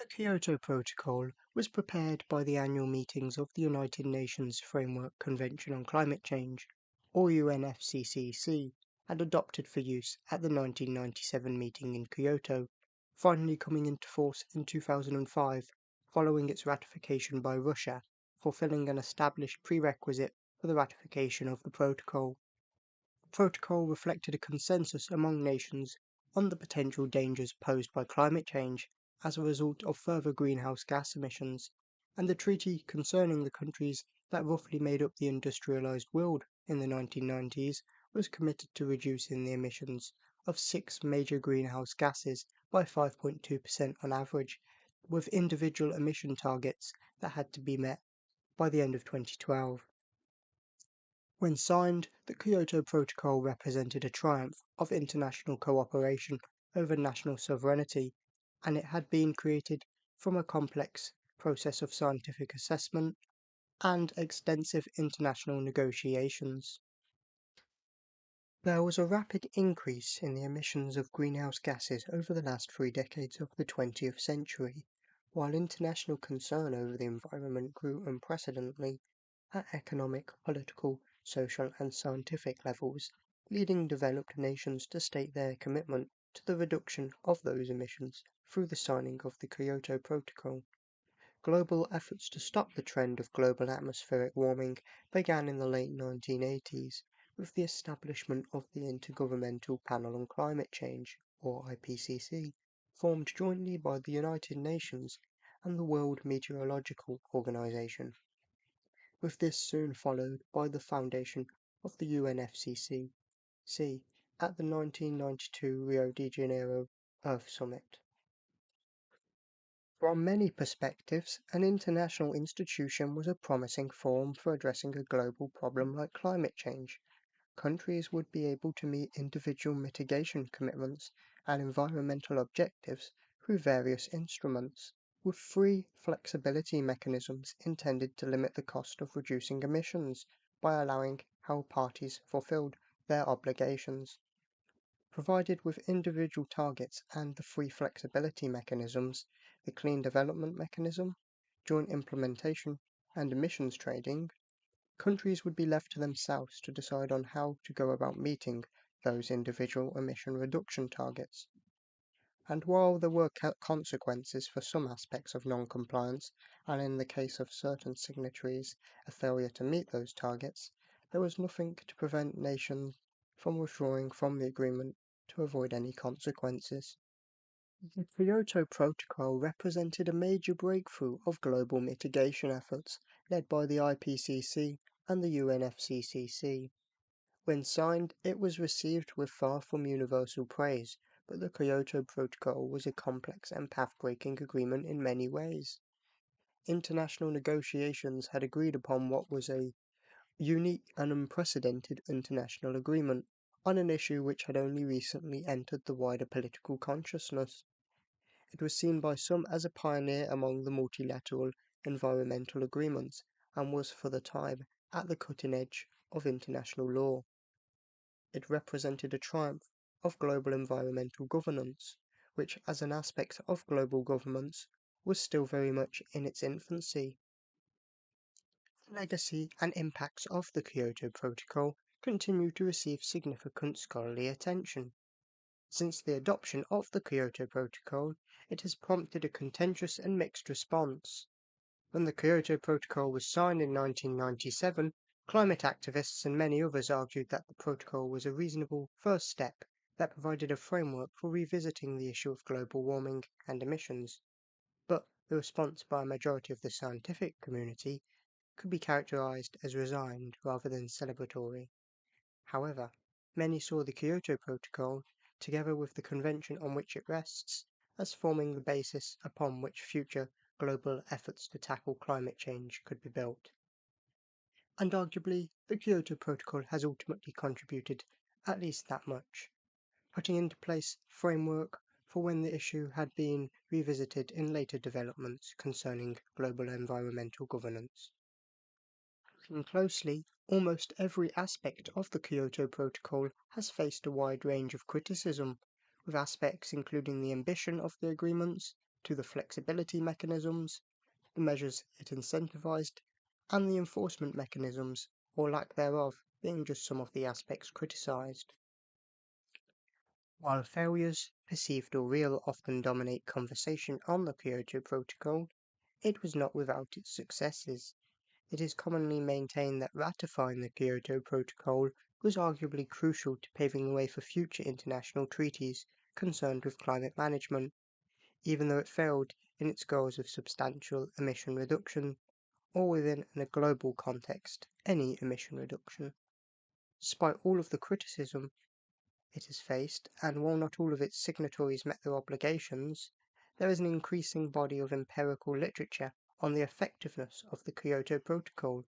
The Kyoto Protocol was prepared by the annual meetings of the United Nations Framework Convention on Climate Change, or UNFCCC, and adopted for use at the 1997 meeting in Kyoto, finally coming into force in 2005 following its ratification by Russia, fulfilling an established prerequisite for the ratification of the protocol. The protocol reflected a consensus among nations on the potential dangers posed by climate change as a result of further greenhouse gas emissions, and the treaty concerning the countries that roughly made up the industrialized world in the 1990s was committed to reducing the emissions of six major greenhouse gases by 5.2% on average, with individual emission targets that had to be met by the end of 2012. When signed, the Kyoto Protocol represented a triumph of international cooperation over national sovereignty, and it had been created from a complex process of scientific assessment and extensive international negotiations. There was a rapid increase in the emissions of greenhouse gases over the last 3 decades of the 20th century, while international concern over the environment grew unprecedentedly at economic, political, social, and scientific levels, leading developed nations to state their commitment to the reduction of those emissions through the signing of the Kyoto Protocol. Global efforts to stop the trend of global atmospheric warming began in the late 1980s with the establishment of the Intergovernmental Panel on Climate Change, or IPCC, formed jointly by the United Nations and the World Meteorological Organization, with this soon followed by the foundation of the UNFCCC at the 1992 Rio de Janeiro Earth Summit. From many perspectives, an international institution was a promising forum for addressing a global problem like climate change. Countries would be able to meet individual mitigation commitments and environmental objectives through various instruments, with free flexibility mechanisms intended to limit the cost of reducing emissions by allowing how parties fulfilled their obligations. Provided with individual targets and the free flexibility mechanisms, the Clean Development Mechanism, joint implementation, and emissions trading, countries would be left to themselves to decide on how to go about meeting those individual emission reduction targets. And while there were consequences for some aspects of non-compliance, and in the case of certain signatories, a failure to meet those targets, there was nothing to prevent nations from withdrawing from the agreement to avoid any consequences. The Kyoto Protocol represented a major breakthrough of global mitigation efforts led by the IPCC and the UNFCCC. When signed, it was received with far from universal praise, but the Kyoto Protocol was a complex and path-breaking agreement in many ways. International negotiations had agreed upon what was a unique and unprecedented international agreement on an issue which had only recently entered the wider political consciousness. It was seen by some as a pioneer among the multilateral environmental agreements and was for the time at the cutting edge of international law. It represented a triumph of global environmental governance, which as an aspect of global governance was still very much in its infancy. The legacy and impacts of the Kyoto Protocol continue to receive significant scholarly attention. Since the adoption of the Kyoto Protocol, it has prompted a contentious and mixed response. When the Kyoto Protocol was signed in 1997, climate activists and many others argued that the protocol was a reasonable first step that provided a framework for revisiting the issue of global warming and emissions. But the response by a majority of the scientific community could be characterized as resigned rather than celebratory. However, many saw the Kyoto Protocol, together with the convention on which it rests, as forming the basis upon which future global efforts to tackle climate change could be built. And arguably, the Kyoto Protocol has ultimately contributed at least that much, putting into place a framework for when the issue had been revisited in later developments concerning global environmental governance. Looking closely, almost every aspect of the Kyoto Protocol has faced a wide range of criticism, with aspects including the ambition of the agreements, to the flexibility mechanisms, the measures it incentivized, and the enforcement mechanisms, or lack thereof, being just some of the aspects criticized. While failures, perceived or real, often dominate conversation on the Kyoto Protocol, it was not without its successes. It is commonly maintained that ratifying the Kyoto Protocol was arguably crucial to paving the way for future international treaties concerned with climate management, even though it failed in its goals of substantial emission reduction, or within a global context, any emission reduction. Despite all of the criticism it has faced, and while not all of its signatories met their obligations, there is an increasing body of empirical literature on the effectiveness of the Kyoto Protocol,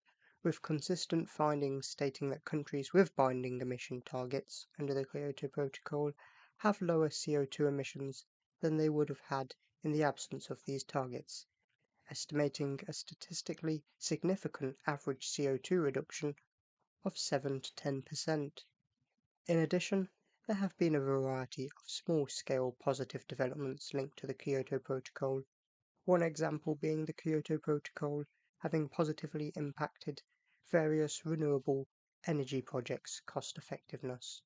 with consistent findings stating that countries with binding emission targets under the Kyoto Protocol have lower CO2 emissions than they would have had in the absence of these targets, estimating a statistically significant average CO2 reduction of 7 to 10%. In addition, there have been a variety of small-scale positive developments linked to the Kyoto Protocol, one example being the Kyoto Protocol having positively impacted various renewable energy projects' cost effectiveness.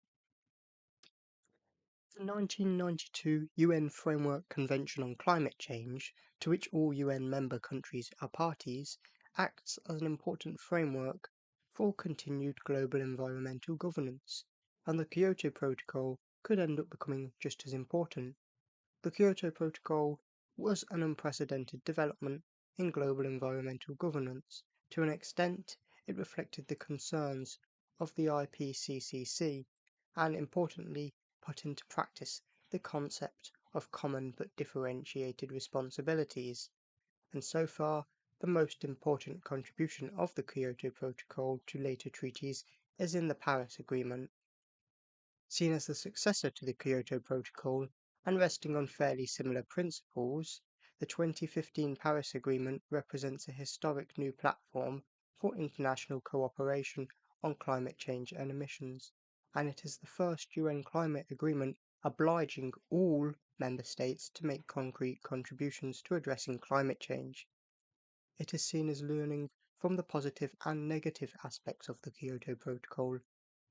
The 1992 UN Framework Convention on Climate Change, to which all UN member countries are parties, acts as an important framework for continued global environmental governance, and the Kyoto Protocol could end up becoming just as important. The Kyoto Protocol was an unprecedented development in global environmental governance. To an extent, it reflected the concerns of the IPCC and, importantly, put into practice the concept of common but differentiated responsibilities. And so far, the most important contribution of the Kyoto Protocol to later treaties is in the Paris Agreement. Seen as the successor to the Kyoto Protocol, and resting on fairly similar principles, the 2015 Paris Agreement represents a historic new platform for international cooperation on climate change and emissions, and it is the first UN climate agreement obliging all member states to make concrete contributions to addressing climate change. It is seen as learning from the positive and negative aspects of the Kyoto Protocol,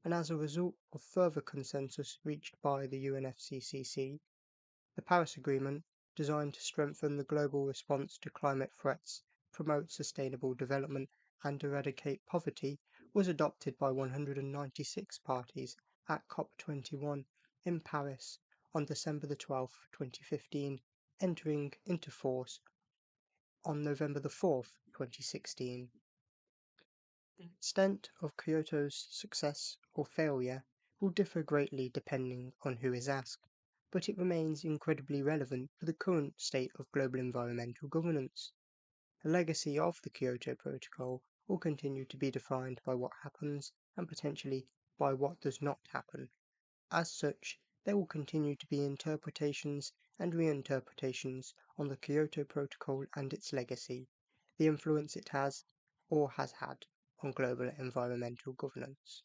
and as a result of further consensus reached by the UNFCCC, the Paris Agreement, designed to strengthen the global response to climate threats, promote sustainable development, and eradicate poverty, was adopted by 196 parties at COP21 in Paris on December 12, 2015, entering into force on November 4, 2016. The extent of Kyoto's success or failure will differ greatly depending on who is asked, but it remains incredibly relevant to the current state of global environmental governance. The legacy of the Kyoto Protocol will continue to be defined by what happens and potentially by what does not happen. As such, there will continue to be interpretations and reinterpretations on the Kyoto Protocol and its legacy, the influence it has or has had on global environmental governance.